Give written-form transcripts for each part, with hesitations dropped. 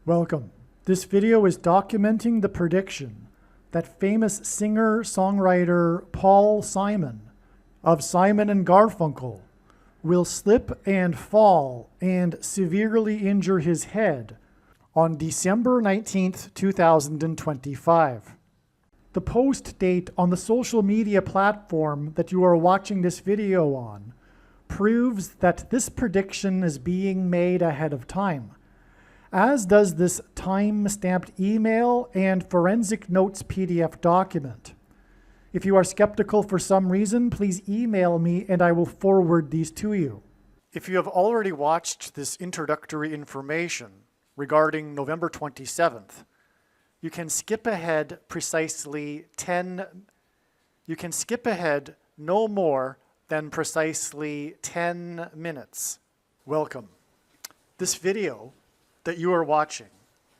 Welcome. This video is documenting the prediction that famous singer-songwriter Paul Simon of Simon and Garfunkel will slip and fall and severely injure his head on December 19th, 2025. The post date on the social media platform that you are watching this video on proves that this prediction is being made ahead of time, as does this time-stamped email and forensic notes PDF document. If you are skeptical for some reason, please email me and I will forward these to you. If you have already watched this introductory information regarding November 27th, you can skip ahead no more than precisely 10 minutes. Welcome. This video that you are watching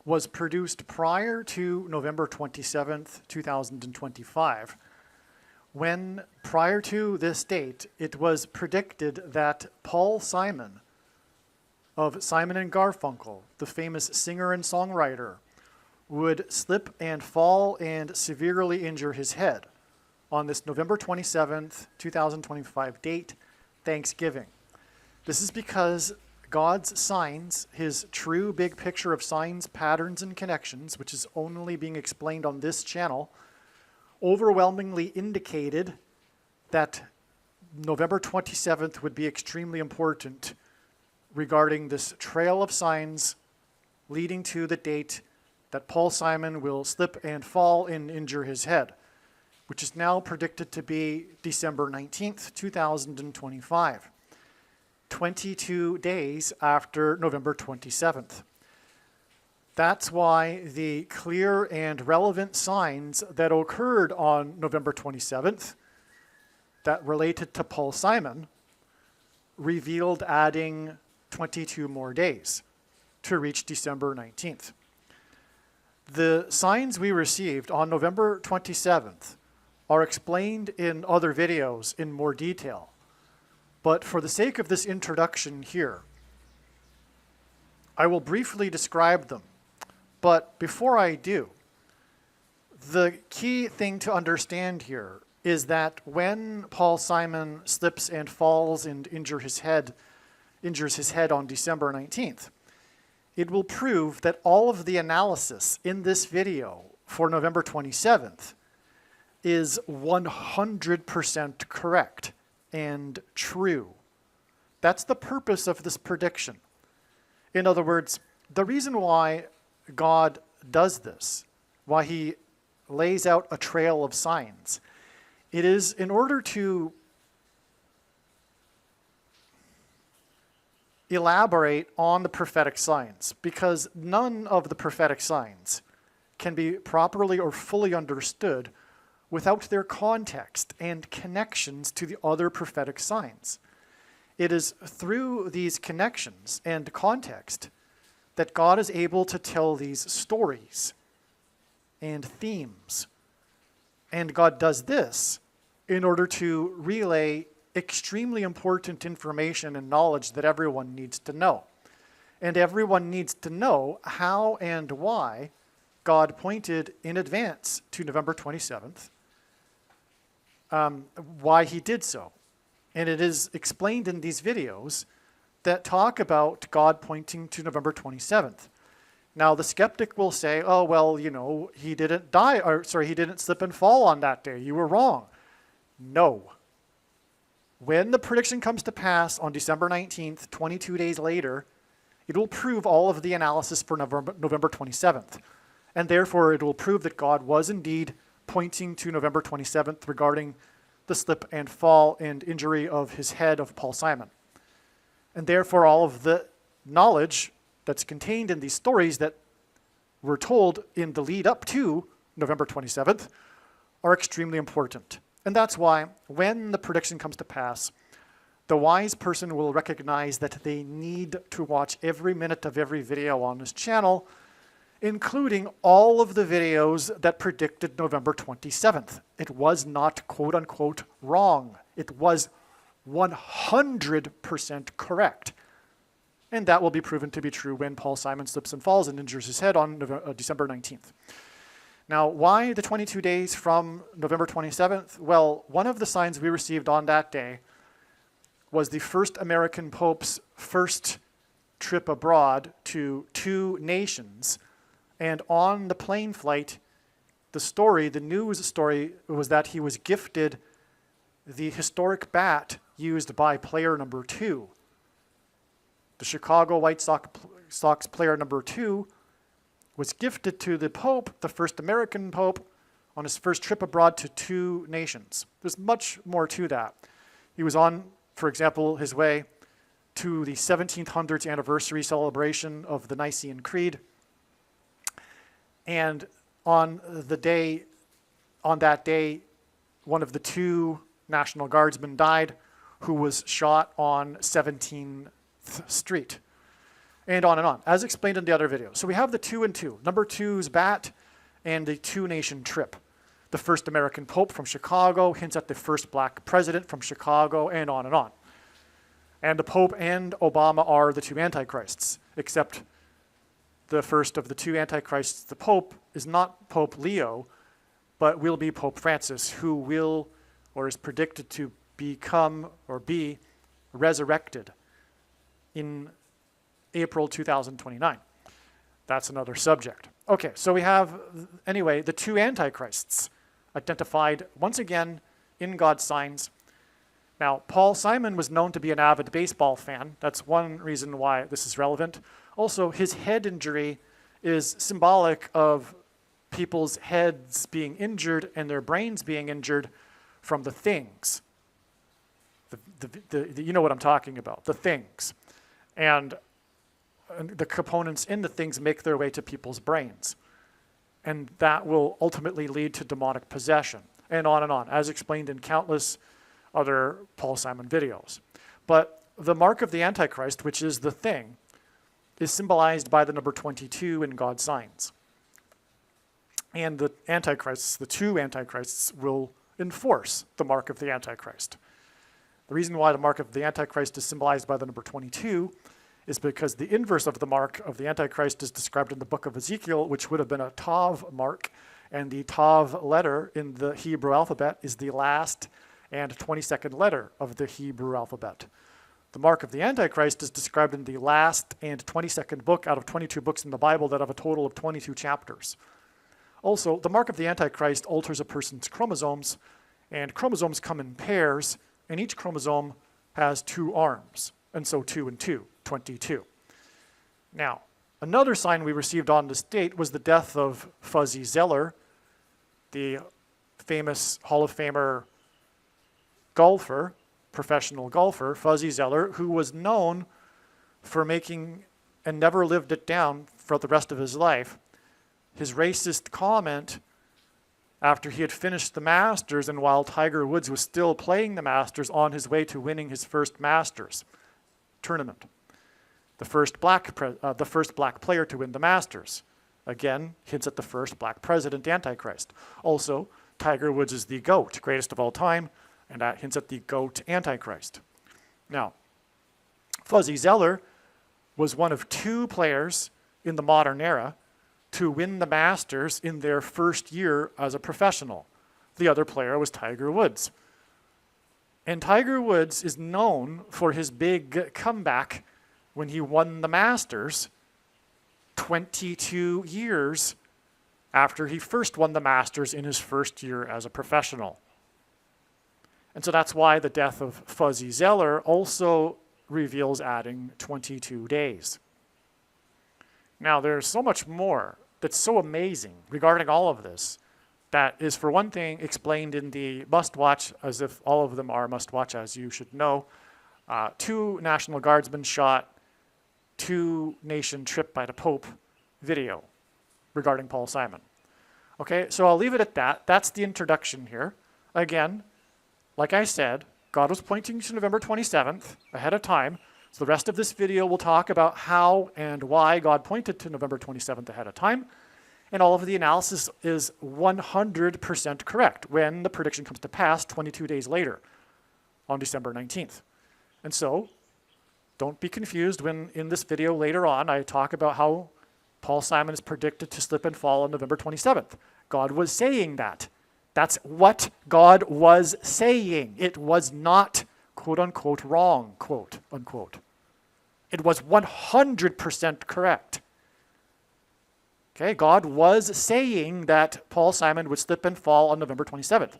was produced prior to November 27th, 2025, when prior to this date, it was predicted that Paul Simon of Simon and Garfunkel, the famous singer and songwriter, would slip and fall and severely injure his head on this November 27th, 2025 date, Thanksgiving. This is because God's signs, his true big picture of signs, patterns, and connections, which is only being explained on this channel, overwhelmingly indicated that November 27th would be extremely important regarding this trail of signs leading to the date that Paul Simon will slip and fall and injure his head, which is now predicted to be December 19th, 2025. 22 days after November 27th. That's why the clear and relevant signs that occurred on November 27th that related to Paul Simon revealed adding 22 more days to reach December 19th. The signs we received on November 27th are explained in other videos in more detail. But for the sake of this introduction here, I will briefly describe them. But before I do, the key thing to understand here is that when Paul Simon slips and falls and injures his head on December 19th, it will prove that all of the analysis in this video for November 27th is 100% correct and true. That's the purpose of this prediction. In other words, the reason why God does this, why he lays out a trail of signs, it is in order to elaborate on the prophetic signs, because none of the prophetic signs can be properly or fully understood without their context and connections to the other prophetic signs. It is through these connections and context that God is able to tell these stories and themes. And God does this in order to relay extremely important information and knowledge that everyone needs to know. And everyone needs to know how and why God pointed in advance to November 27th, why he did so. And it is explained in these videos that talk about God pointing to November 27th. Now, the skeptic will say, oh, well, he didn't he didn't slip and fall on that day. You were wrong. No. When the prediction comes to pass on December 19th, 22 days later, it will prove all of the analysis for November 27th. And therefore, it will prove that God was indeed pointing to November 27th regarding the slip and fall and injury of his head of Paul Simon. And therefore, all of the knowledge that's contained in these stories that were told in the lead up to November 27th are extremely important. And that's why when the prediction comes to pass, the wise person will recognize that they need to watch every minute of every video on this channel, including all of the videos that predicted November 27th. It was not quote unquote wrong. It was 100% correct. And that will be proven to be true when Paul Simon slips and falls and injures his head on December 19th. Now, why the 22 days from November 27th? Well, one of the signs we received on that day was the first American Pope's first trip abroad to 2 nations. And on the plane flight, the news story was that he was gifted the historic bat used by player number 2. The Chicago White Sox player number 2 was gifted to the Pope, the first American Pope, on his first trip abroad to 2 nations. There's much more to that. He was on, for example, his way to the 1700th anniversary celebration of the Nicene Creed. And on that day, one of the 2 National Guardsmen died, who was shot on 17th Street. And on, as explained in the other video. So we have the 2 and 2, number 2's bat and the 2-nation trip. The first American Pope from Chicago hints at the first black president from Chicago, and on. And the Pope and Obama are the 2 antichrists, except the first of the 2 antichrists, the Pope, is not Pope Leo, but will be Pope Francis, who will, or is predicted to become or be resurrected in April 2029. That's another subject. Okay, so we have, anyway, the 2 antichrists identified once again in God's signs. Now, Paul Simon was known to be an avid baseball fan. That's one reason why this is relevant. Also, his head injury is symbolic of people's heads being injured and their brains being injured from the things. You know what I'm talking about, the things. And the components in the things make their way to people's brains. And that will ultimately lead to demonic possession, and on, as explained in countless other Paul Simon videos. But the mark of the Antichrist, which is the thing, is symbolized by the number 22 in God's signs. And the Antichrists, the 2 Antichrists, will enforce the mark of the Antichrist. The reason why the mark of the Antichrist is symbolized by the number 22 is because the inverse of the mark of the Antichrist is described in the book of Ezekiel, which would have been a Tav mark, and the Tav letter in the Hebrew alphabet is the last and 22nd letter of the Hebrew alphabet. The mark of the Antichrist is described in the last and 22nd book out of 22 books in the Bible that have a total of 22 chapters. Also, the mark of the Antichrist alters a person's chromosomes, and chromosomes come in pairs, and each chromosome has 2 arms, and so 2 and 2, 22. Now, another sign we received on this date was the death of Fuzzy Zoeller, the famous Hall of Famer golfer, professional golfer, Fuzzy Zoeller, who was known for making, and never lived it down for the rest of his life, his racist comment after he had finished the Masters and while Tiger Woods was still playing the Masters on his way to winning his first Masters tournament. The first black player to win the Masters. Again, hints at the first black president, Antichrist. Also, Tiger Woods is the GOAT, greatest of all time, and that hints at the GOAT Antichrist. Now, Fuzzy Zoeller was one of 2 players in the modern era to win the Masters in their first year as a professional. The other player was Tiger Woods. And Tiger Woods is known for his big comeback when he won the Masters 22 years after he first won the Masters in his first year as a professional. And so that's why the death of Fuzzy Zoeller also reveals adding 22 days. Now, there's so much more that's so amazing regarding all of this that is, for one thing, explained in the must-watch, as if all of them are must-watch, as you should know. 2 National Guardsmen shot, 2-nation trip by the Pope video regarding Paul Simon. Okay, so I'll leave it at that. That's the introduction here. Again, like I said, God was pointing to November 27th ahead of time. So the rest of this video will talk about how and why God pointed to November 27th ahead of time. And all of the analysis is 100% correct when the prediction comes to pass 22 days later on December 19th. And so Don't be confused when in this video later on I talk about how Paul Simon is predicted to slip and fall on November 27th. God was saying that. That's what God was saying. It was not, quote unquote, wrong, quote unquote. It was 100% correct. Okay, God was saying that Paul Simon would slip and fall on November 27th.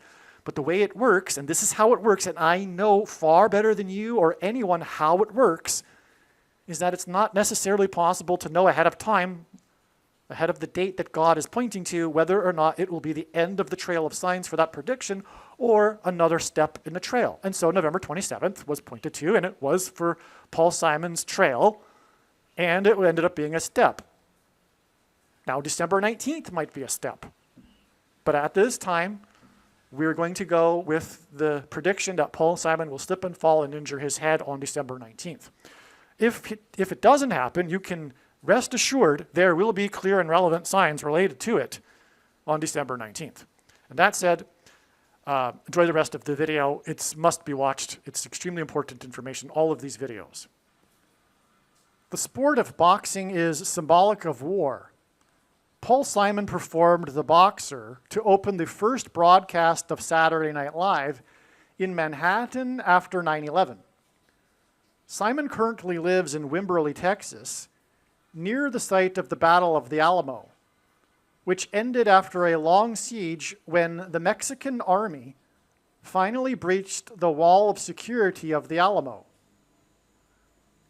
But the way it works, and this is how it works, and I know far better than you or anyone how it works, is that it's not necessarily possible to know ahead of time, ahead of the date that God is pointing to, whether or not it will be the end of the trail of signs for that prediction or another step in the trail. And so November 27th was pointed to, and it was for Paul Simon's trail, and it ended up being a step. Now, December 19th might be a step. But at this time, we're going to go with the prediction that Paul Simon will slip and fall and injure his head on December 19th. If it doesn't happen, you can rest assured there will be clear and relevant signs related to it on December 19th. And that said, enjoy the rest of the video. It must be watched. It's extremely important information, all of these videos. The sport of boxing is symbolic of war. Paul Simon performed The Boxer to open the first broadcast of Saturday Night Live in Manhattan after 9/11. Simon currently lives in Wimberley, Texas, near the site of the Battle of the Alamo, which ended after a long siege when the Mexican army finally breached the wall of security of the Alamo.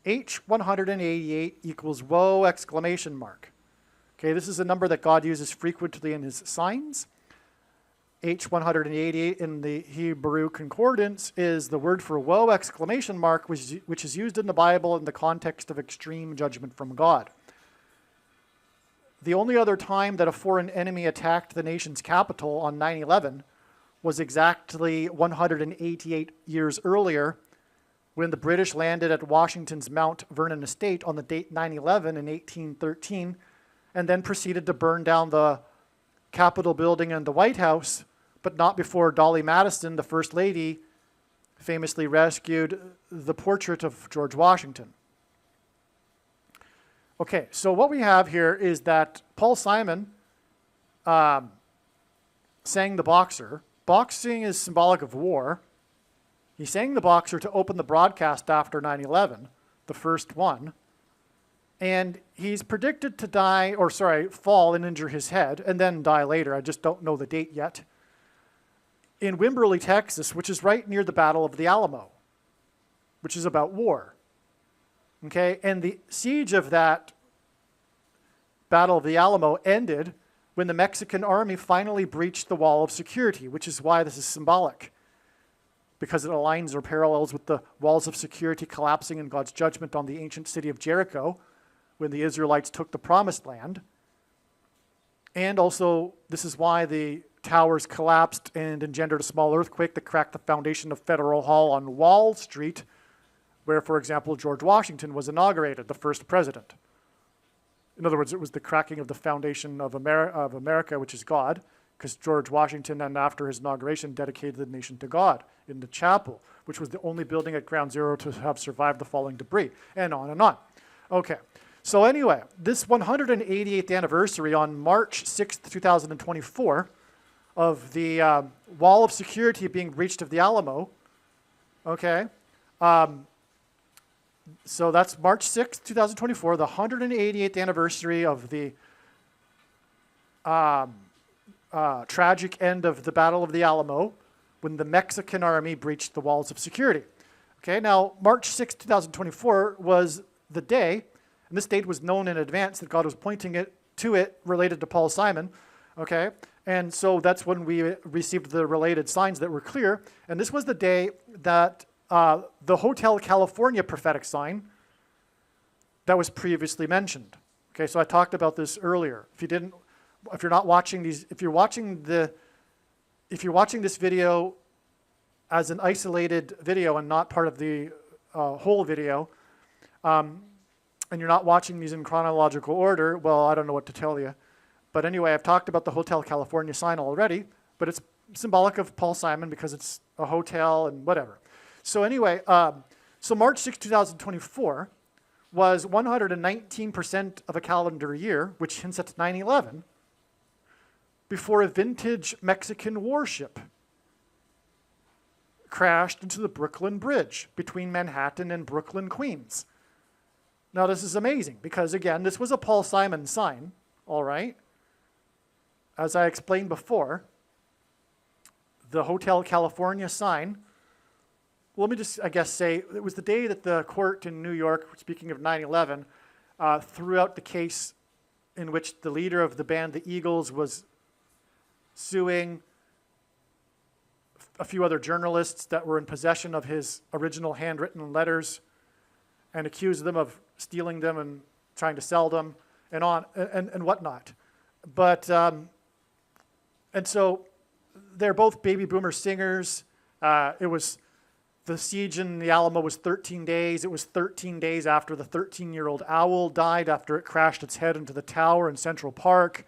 H188 equals whoa exclamation mark. Okay, this is a number that God uses frequently in his signs. H188 in the Hebrew Concordance is the word for woe exclamation mark, which is used in the Bible in the context of extreme judgment from God. The only other time that a foreign enemy attacked the nation's capital on 9/11 was exactly 188 years earlier, when the British landed at Washington's Mount Vernon estate on the date 9/11 in 1813, and then proceeded to burn down the Capitol building and the White House, but not before Dolly Madison, the First Lady, famously rescued the portrait of George Washington. Okay, so what we have here is that Paul Simon sang The Boxer. Boxing is symbolic of war. He sang The Boxer to open the broadcast after 9/11, the first one. And he's predicted to fall and injure his head, and then die later. I just don't know the date yet. In Wimberley, Texas, which is right near the Battle of the Alamo, which is about war. Okay, and the siege of that Battle of the Alamo ended when the Mexican army finally breached the wall of security, which is why this is symbolic, because it aligns or parallels with the walls of security collapsing in God's judgment on the ancient city of Jericho, when the Israelites took the promised land. And also, this is why the towers collapsed and engendered a small earthquake that cracked the foundation of Federal Hall on Wall Street, where, for example, George Washington was inaugurated, the first president. In other words, it was the cracking of the foundation of America, which is God, because George Washington, and after his inauguration, dedicated the nation to God in the chapel, which was the only building at Ground Zero to have survived the falling debris, and on and on. Okay. So anyway, this 188th anniversary on March 6th, 2024, of the wall of security being breached of the Alamo, okay, so that's March 6th, 2024, the 188th anniversary of the tragic end of the Battle of the Alamo, when the Mexican army breached the walls of security. Okay, now March 6th, 2024 was the day, and this date was known in advance that God was pointing to it related to Paul Simon, okay? And so that's when we received the related signs that were clear. And this was the day that the Hotel California prophetic sign that was previously mentioned. Okay, so I talked about this earlier. If you're not watching these, if you're watching this video as an isolated video and not part of the whole video, and you're not watching these in chronological order, well, I don't know what to tell you. But anyway, I've talked about the Hotel California sign already, but it's symbolic of Paul Simon because it's a hotel and whatever. So anyway, So March 6, 2024 was 119% of a calendar year, which hints at 9/11, before a vintage Mexican warship crashed into the Brooklyn Bridge between Manhattan and Brooklyn, Queens. Now this is amazing because, again, this was a Paul Simon sign, all right? As I explained before, the Hotel California sign, well, let me just, I guess, say it was the day that the court in New York, speaking of 9/11, threw out the case in which the leader of the band, the Eagles, was suing a few other journalists that were in possession of his original handwritten letters and accused them of stealing them and trying to sell them and whatnot. But, and so they're both baby boomer singers. It was, the siege in the Alamo was 13 days. It was 13 days after the 13-year-old owl died after it crashed its head into the tower in Central Park.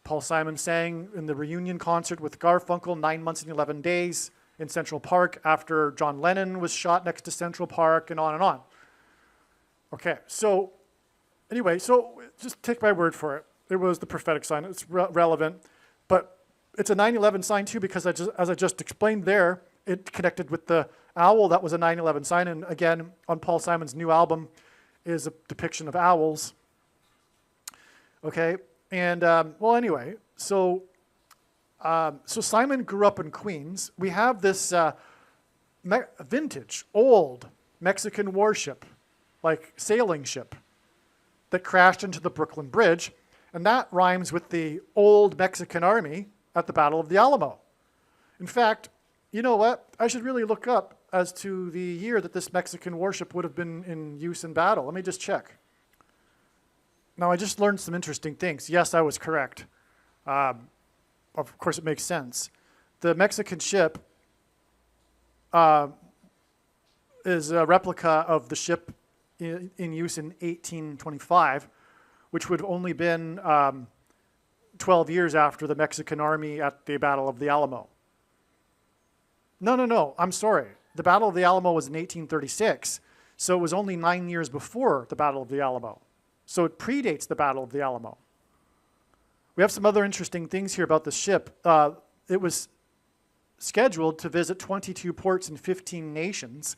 Paul Simon sang in the reunion concert with Garfunkel 9 months and 11 days in Central Park after John Lennon was shot next to Central Park, and on and on. Okay, so anyway, so just take my word for it. It was the prophetic sign. It's relevant, but it's a 9/11 sign too because as I just explained there, it connected with the owl. That was a 9/11 sign, and again, on Paul Simon's new album is a depiction of owls. Okay. And, well, anyway, so Simon grew up in Queens. We have this vintage, old Mexican warship, like sailing ship, that crashed into the Brooklyn Bridge. And that rhymes with the old Mexican army at the Battle of the Alamo. In fact, you know what? I should really look up as to the year that this Mexican warship would have been in use in battle. Let me just check. Now, I just learned some interesting things. Yes, I was correct. Of course, it makes sense. The Mexican ship is a replica of the ship in use in 1825, which would have only been 12 years after the Mexican army at the Battle of the Alamo. No, I'm sorry. The Battle of the Alamo was in 1836, so it was only 9 years before the Battle of the Alamo. So it predates the Battle of the Alamo. We have some other interesting things here about the ship. It was scheduled to visit 22 ports in 15 nations,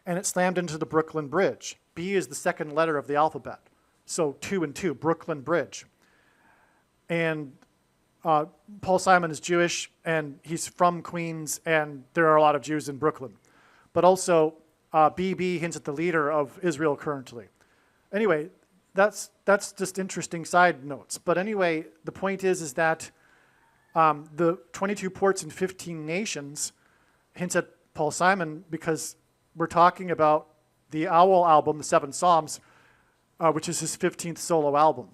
and it slammed into the Brooklyn Bridge. B is the second letter of the alphabet. So 2 and 2, Brooklyn Bridge. And Paul Simon is Jewish, and he's from Queens, and there are a lot of Jews in Brooklyn. But also, BB hints at the leader of Israel currently. Anyway, that's just interesting side notes. But anyway, the point is that the 22 ports in 15 nations hints at Paul Simon because we're talking about the Owl album, the Seven Psalms, which is his 15th solo album.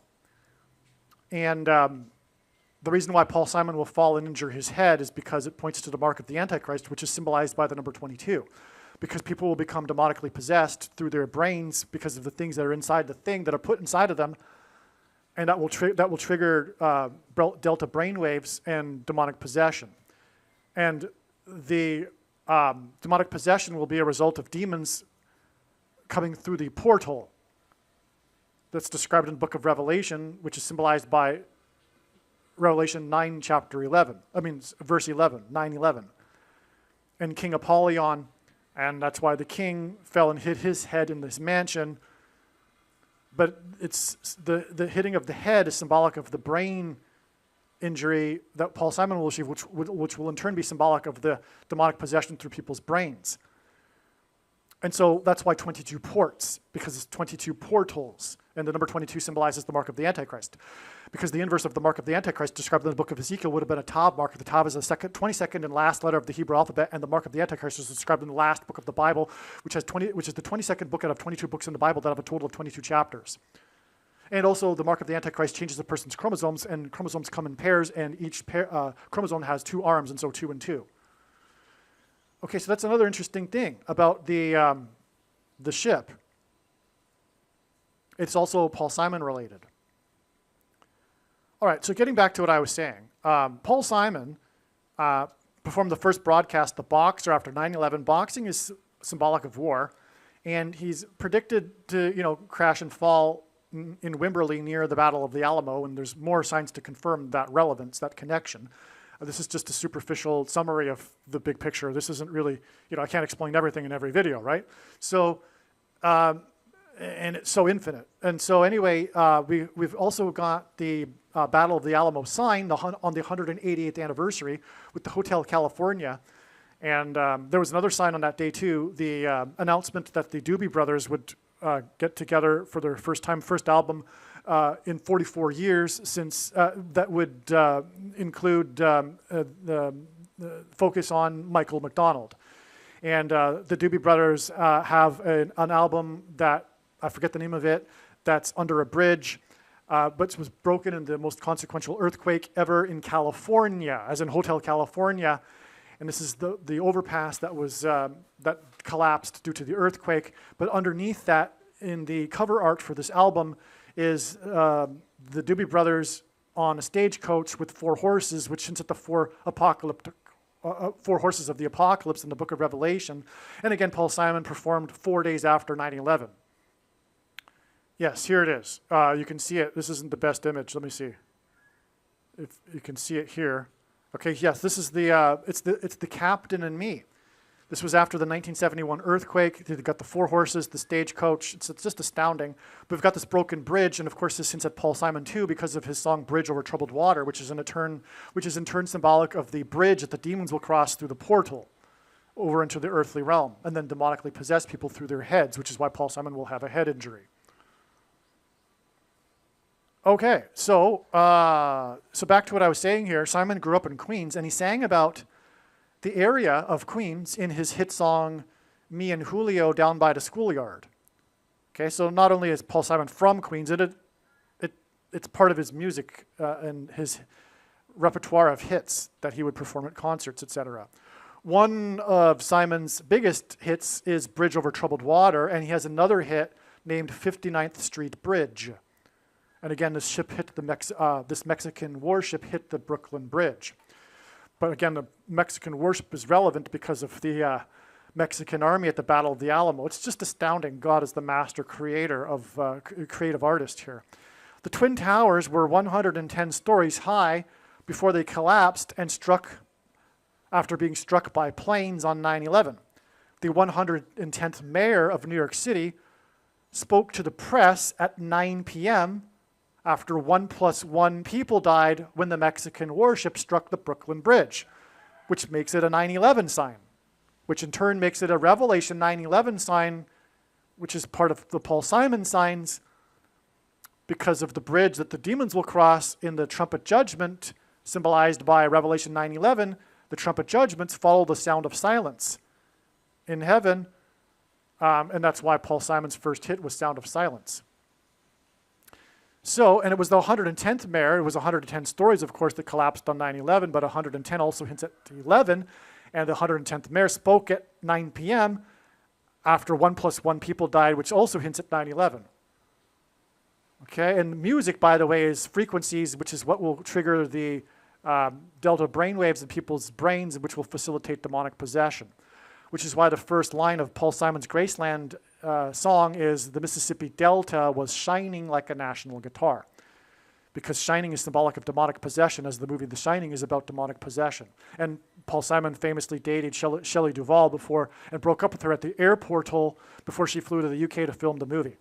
And the reason why Paul Simon will fall and injure his head is because it points to the mark of the Antichrist, which is symbolized by the number 22. Because people will become demonically possessed through their brains because of the things that are inside the thing that are put inside of them, and that will trigger delta brainwaves and demonic possession. And the demonic possession will be a result of demons coming through the portal that's described in the book of Revelation, which is symbolized by Revelation 9, verse 11, 9:11. And King Apollyon, and that's why the king fell and hit his head in this mansion. But it's the hitting of the head is symbolic of the brain injury that Paul Simon will receive, which will in turn be symbolic of the demonic possession through people's brains. And so that's why 22 ports, because it's 22 portals. And the number 22 symbolizes the mark of the Antichrist. Because the inverse of the mark of the Antichrist described in the book of Ezekiel would have been a Tav mark. The Tav is the 22nd and last letter of the Hebrew alphabet, and the mark of the Antichrist is described in the last book of the Bible, which is the 22nd book out of 22 books in the Bible that have a total of 22 chapters. And also, the mark of the Antichrist changes a person's chromosomes, and chromosomes come in pairs, and each chromosome has 2 arms, and so 2 and 2. Okay, so that's another interesting thing about the ship. It's also Paul Simon related. All right, so getting back to what I was saying, Paul Simon performed the first broadcast, The Boxer, after 9/11. Boxing is symbolic of war. And he's predicted to, crash and fall in Wimberley near the Battle of the Alamo, and there's more signs to confirm that relevance, that connection. This is just a superficial summary of the big picture. This isn't really, I can't explain everything in every video, right? So, and it's so infinite. And so anyway, we've also got the Battle of the Alamo sign on the 188th anniversary with the Hotel California. And there was another sign on that day too, the announcement that the Doobie Brothers would get together for their first album in 44 years, since that would include the focus on Michael McDonald. And the Doobie Brothers have an album that, I forget the name of it, that's under a bridge, but was broken in the most consequential earthquake ever in California, as in Hotel California. And this is the overpass that was that collapsed due to the earthquake. But underneath that, in the cover art for this album, is the Doobie Brothers on a stagecoach with 4 horses, which hints at the 4 horses of the apocalypse in the book of Revelation. And again, Paul Simon performed 4 days after 9/11. Yes, here it is. You can see it. This isn't the best image. Let me see if you can see it here. Okay, yes, this is it's the Captain and Me. This was after the 1971 earthquake. They've got the 4 horses, the stagecoach. It's just astounding. But we've got this broken bridge, and of course this hints at Paul Simon too, because of his song "Bridge Over Troubled Water," which is in turn symbolic of the bridge that the demons will cross through the portal over into the earthly realm, and then demonically possess people through their heads, which is why Paul Simon will have a head injury. Okay, so back to what I was saying here. Simon grew up in Queens, and he sang about the area of Queens in his hit song, "Me and Julio Down by the Schoolyard." Okay, so not only is Paul Simon from Queens, it's part of his music and his repertoire of hits that he would perform at concerts, etc. One of Simon's biggest hits is "Bridge Over Troubled Water," and he has another hit named 59th Street Bridge. And again, this Mexican warship hit the Brooklyn Bridge. But again, the Mexican warship is relevant because of the Mexican army at the Battle of the Alamo. It's just astounding. God is the master creator of creative artist here. The Twin Towers were 110 stories high before they collapsed and after being struck by planes on 9/11. The 110th mayor of New York City spoke to the press at 9 p.m. after 1+1 people died when the Mexican warship struck the Brooklyn Bridge, which makes it a 9/11 sign, which in turn makes it a Revelation 9/11 sign, which is part of the Paul Simon signs, because of the bridge that the demons will cross in the trumpet judgment, symbolized by Revelation 9/11. The trumpet judgments follow the sound of silence in heaven, and that's why Paul Simon's first hit was Sound of Silence. So, and it was the 110th mayor. It was 110 stories, of course, that collapsed on 9/11, but 110 also hints at 11, and the 110th mayor spoke at 9 p.m. after 1+1 people died, which also hints at 9/11. Okay, and music, by the way, is frequencies, which is what will trigger the delta brainwaves in people's brains, which will facilitate demonic possession, which is why the first line of Paul Simon's Graceland song is, "The Mississippi Delta was shining like a national guitar," because shining is symbolic of demonic possession, as the movie The Shining is about demonic possession. And Paul Simon famously dated Shelley Duvall and broke up with her at the airport before she flew to the UK to film the movie.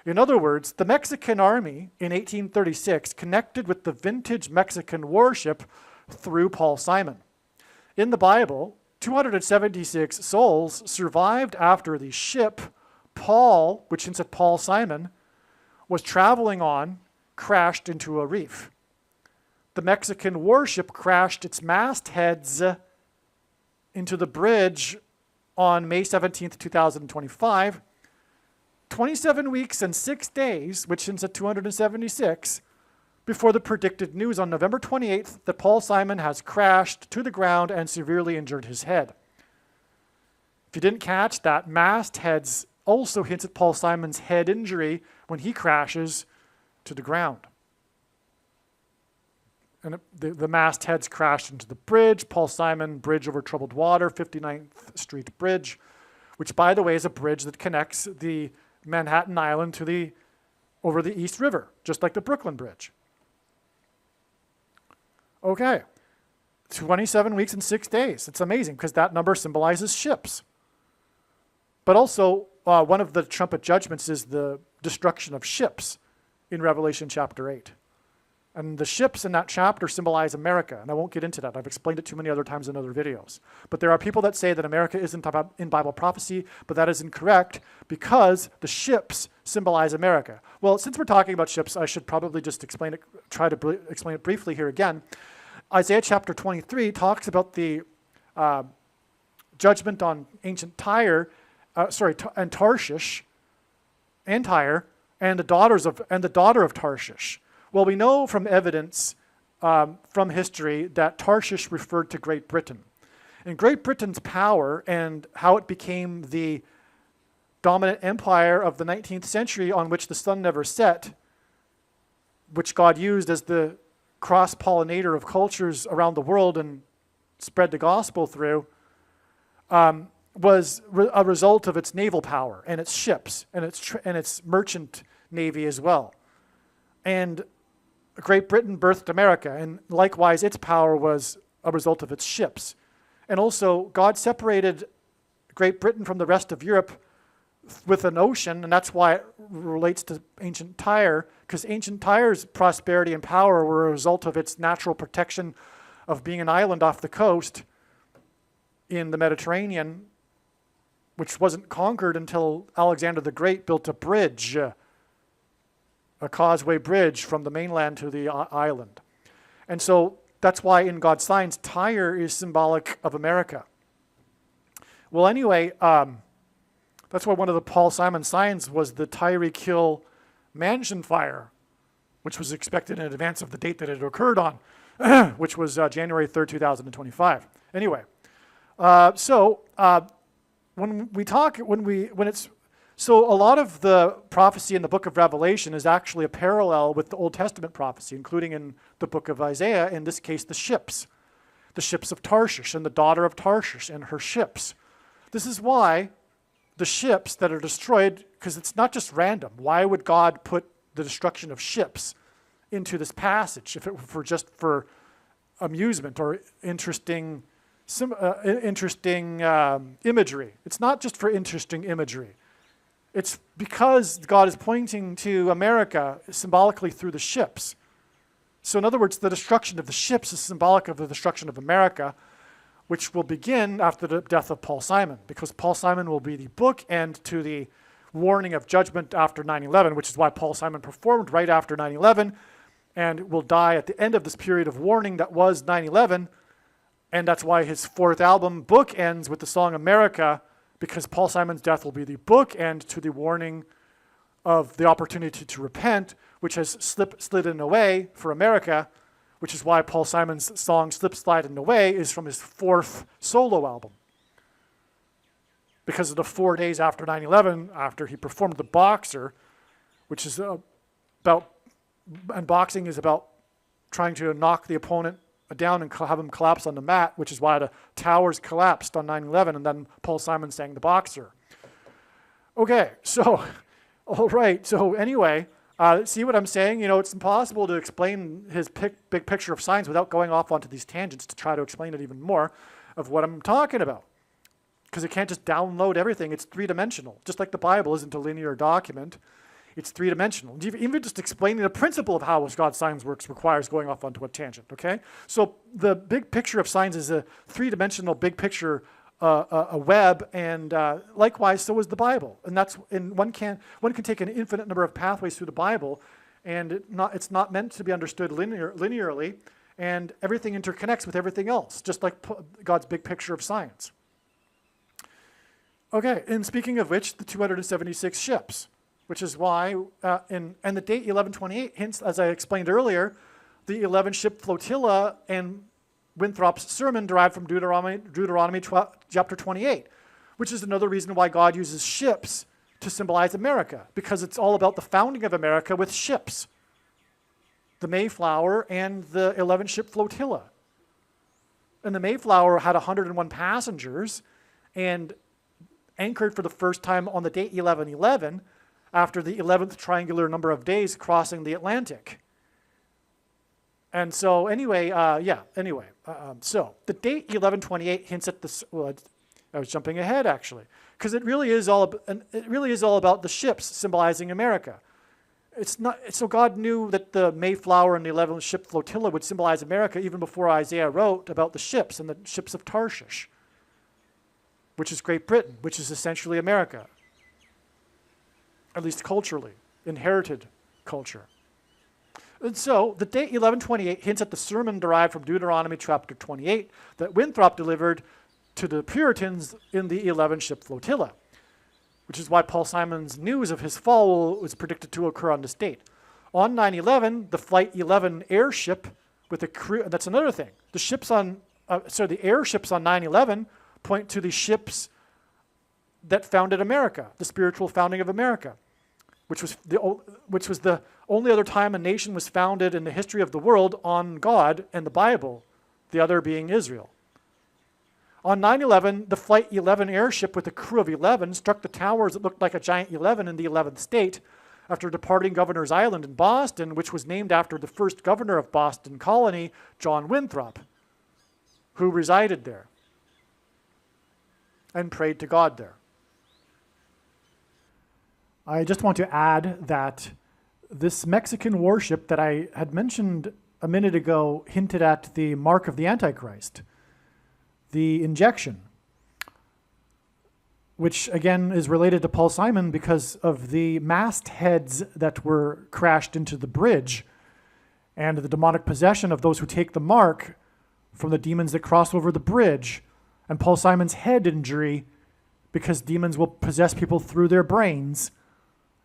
In other words, the Mexican army in 1836 connected with the vintage Mexican warship through Paul Simon. In the Bible, 276 souls survived after the ship Paul, which hints at Paul Simon, was traveling on, crashed into a reef. The Mexican warship crashed its mastheads into the bridge on May 17th, 2025. 27 weeks and 6 days, which hints at 276, before the predicted news on November 28th that Paul Simon has crashed to the ground and severely injured his head. If you didn't catch that, mastheads also hints at Paul Simon's head injury when he crashes to the ground. And the mastheads crashed into the bridge. Paul Simon, Bridge Over Troubled Water, 59th Street Bridge, which, by the way, is a bridge that connects the Manhattan Island to over the East River, just like the Brooklyn Bridge. Okay, 27 weeks and 6 days. It's amazing because that number symbolizes ships. But also, one of the trumpet judgments is the destruction of ships in Revelation chapter 8. And the ships in that chapter symbolize America, and I won't get into that. I've explained it too many other times in other videos. But there are people that say that America isn't in Bible prophecy, but that is incorrect because the ships symbolize America. Well, since we're talking about ships, I should probably just explain it, try to explain it briefly here again. Isaiah chapter 23 talks about the judgment on ancient Tyre, and Tarshish, and Tyre, and the daughter of Tarshish. Well, we know from evidence from history that Tarshish referred to Great Britain. And Great Britain's power and how it became the dominant empire of the 19th century on which the sun never set, which God used as the cross-pollinator of cultures around the world and spread the gospel through, was a result of its naval power and its ships and its merchant navy as well. And Great Britain birthed America, and likewise its power was a result of its ships. And also, God separated Great Britain from the rest of Europe with an ocean, and that's why it relates to ancient Tyre, because ancient Tyre's prosperity and power were a result of its natural protection of being an island off the coast in the Mediterranean, which wasn't conquered until Alexander the Great built a bridge, a causeway bridge from the mainland to the island. And so that's why in God's signs, Tyre is symbolic of America. Well, anyway, that's why one of the Paul Simon signs was the Tyre-Kill mansion fire, which was expected in advance of the date that it occurred on, which was January 3rd, 2025. Anyway, So a lot of the prophecy in the book of Revelation is actually a parallel with the Old Testament prophecy, including in the book of Isaiah, in this case, the ships of Tarshish and the daughter of Tarshish and her ships. This is why the ships that are destroyed, because it's not just random. Why would God put the destruction of ships into this passage if it were just for amusement or interesting imagery? It's not just for interesting imagery. It's because God is pointing to America symbolically through the ships. So in other words, the destruction of the ships is symbolic of the destruction of America, which will begin after the death of Paul Simon, because Paul Simon will be the bookend to the warning of judgment after 9/11, which is why Paul Simon performed right after 9/11 and will die at the end of this period of warning that was 9/11. And that's why his fourth album book ends with the song America, because Paul Simon's death will be the bookend to the warning of the opportunity to repent, which has slid away for America, which is why Paul Simon's song Slip, Slide, and Away is from his fourth solo album. Because of the 4 days after 9/11, after he performed the Boxer, which is and boxing is about trying to knock the opponent down and have him collapse on the mat, which is why the towers collapsed on 9/11, and then Paul Simon sang the Boxer. Okay, so, all right, so anyway, see what I'm saying? You know, it's impossible to explain his big picture of signs without going off onto these tangents to try to explain it even more of what I'm talking about. Because it can't just download everything. It's three-dimensional. Just like the Bible isn't a linear document. It's three-dimensional. Even just explaining the principle of how God's signs works requires going off onto a tangent, okay? So the big picture of signs is a three-dimensional big picture, a web, and likewise, so is the Bible. And one can take an infinite number of pathways through the Bible, and it's not meant to be understood linearly, and everything interconnects with everything else, just like God's big picture of signs. Okay, and speaking of which, the 276 ships. Which is why, and the date 1128 hints, as I explained earlier, the 11-ship flotilla and Winthrop's sermon derived from Deuteronomy chapter 28, which is another reason why God uses ships to symbolize America, because it's all about the founding of America with ships, the Mayflower and the 11-ship flotilla. And the Mayflower had 101 passengers, and anchored for the first time on the date 1111 after the 11th triangular number of days crossing the Atlantic. And so anyway, so the date 1128 hints at this. Well, I was jumping ahead actually, because it really is all about the ships symbolizing America. It's not so God knew that the Mayflower and the 11th ship flotilla would symbolize America even before Isaiah wrote about the ships and the ships of Tarshish, which is Great Britain, which is essentially America, at least culturally, inherited culture. And so the date 1128 hints at the sermon derived from Deuteronomy chapter 28 that Winthrop delivered to the Puritans in the 11-ship flotilla, which is why Paul Simon's news of his fall was predicted to occur on this date. On 9/11, the Flight 11 airship with a crew, and that's another thing. The airships on 9/11 point to the ships that founded America, the spiritual founding of America, which was the only other time a nation was founded in the history of the world on God and the Bible, the other being Israel. On 9/11, the Flight 11 airship with a crew of 11 struck the towers that looked like a giant 11 in the 11th state after departing Governor's Island in Boston, which was named after the first governor of Boston Colony, John Winthrop, who resided there and prayed to God there. I just want to add that this Mexican warship that I had mentioned a minute ago hinted at the mark of the Antichrist, the injection, which again is related to Paul Simon because of the mastheads that were crashed into the bridge and the demonic possession of those who take the mark from the demons that cross over the bridge, and Paul Simon's head injury because demons will possess people through their brains,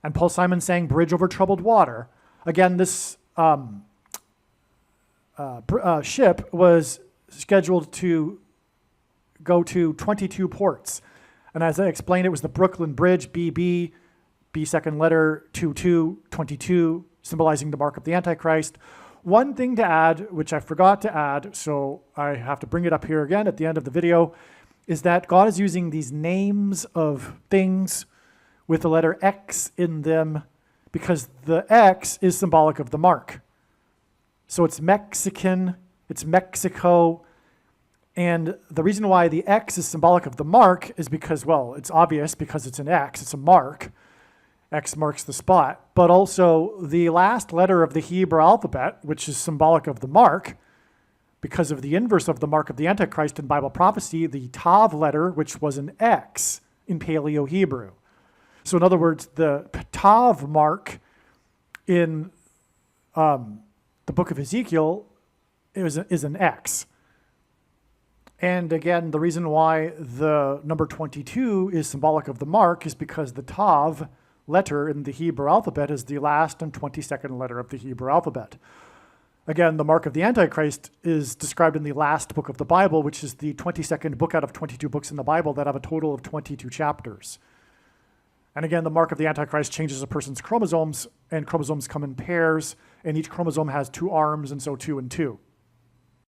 and Paul Simon saying bridge over troubled water. Again, this ship was scheduled to go to 22 ports. And as I explained, it was the Brooklyn Bridge, BB, B second letter, 22, symbolizing the mark of the Antichrist. One thing to add, which I forgot to add, so I have to bring it up here again at the end of the video, is that God is using these names of things with the letter X in them because the X is symbolic of the mark. So it's Mexican, it's Mexico, and the reason why the X is symbolic of the mark is because, well, it's obvious because it's an X, it's a mark. X marks the spot. But also the last letter of the Hebrew alphabet, which is symbolic of the mark, because of the inverse of the mark of the Antichrist in Bible prophecy, the Tav letter, which was an X in Paleo-Hebrew. So in other words, the Tav mark in the book of Ezekiel is an X. And again, the reason why the number 22 is symbolic of the mark is because the Tav letter in the Hebrew alphabet is the last and 22nd letter of the Hebrew alphabet. Again, the mark of the Antichrist is described in the last book of the Bible, which is the 22nd book out of 22 books in the Bible that have a total of 22 chapters. And again, the mark of the Antichrist changes a person's chromosomes, and chromosomes come in pairs, and each chromosome has 2 arms, and so 2 and 2.